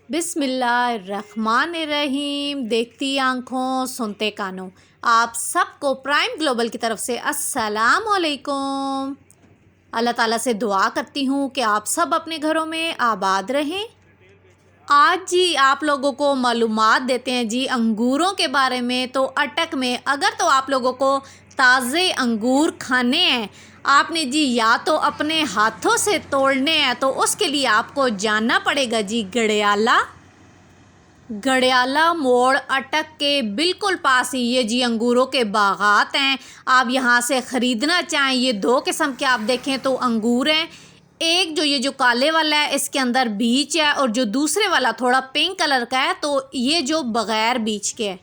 बिस्मिल्लाहिर्रहमानिर्रहीम। देखती आँखों सुनते कानों, आप सबको प्राइम ग्लोबल की तरफ से अस्सलाम वालेकुम। अल्लाह ताला से दुआ करती हूँ कि आप सब अपने घरों में आबाद रहें। आज जी आप लोगों को मालूमात देते हैं जी अंगूरों के बारे में। तो अटक में अगर तो आप लोगों को ताज़े अंगूर खाने हैं, आपने जी या तो अपने हाथों से तोड़ने हैं, तो उसके लिए आपको जानना पड़ेगा जी गड़ियाला मोड़ अटक के बिल्कुल पास ही ये जी अंगूरों के बागात हैं। आप यहाँ से ख़रीदना चाहें, ये दो किस्म के आप देखें तो अंगूर हैं। एक जो ये जो काले वाला है इसके अंदर बीज है, और जो दूसरे वाला थोड़ा पिंक कलर का है तो ये जो बग़ैर बीज के है।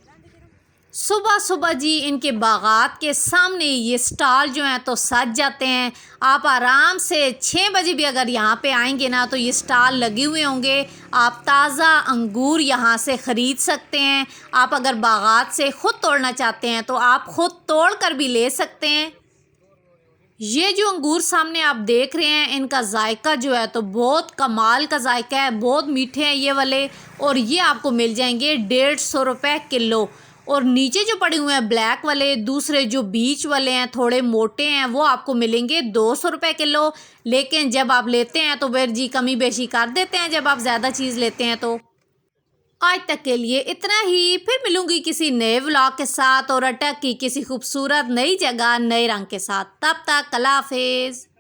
सुबह सुबह जी इनके बागात के सामने ये स्टॉल जो हैं तो सज जाते हैं। आप आराम से 6 बजे भी अगर यहाँ पे आएंगे ना तो ये स्टॉल लगे हुए होंगे। आप ताज़ा अंगूर यहाँ से ख़रीद सकते हैं। आप अगर बागात से ख़ुद तोड़ना चाहते हैं तो आप ख़ुद तोड़ कर भी ले सकते हैं। ये जो अंगूर सामने आप देख रहे हैं, इनका जायका जो है तो बहुत कमाल का जायका है, बहुत मीठे हैं ये वाले। और ये आपको मिल जाएंगे 150 रुपये किलो। और नीचे जो पड़े हुए हैं ब्लैक वाले, दूसरे जो बीच वाले हैं थोड़े मोटे हैं, वो आपको मिलेंगे 200 रुपये किलो। लेकिन जब आप लेते हैं तो फिर जी कमी बेशी कर देते हैं जब आप ज़्यादा चीज़ लेते हैं। तो आज तक के लिए इतना ही, फिर मिलूंगी किसी नए व्लॉग के साथ और अटक की किसी खूबसूरत नई जगह नए रंग के साथ। तब तक अल्लाह हाफिज़।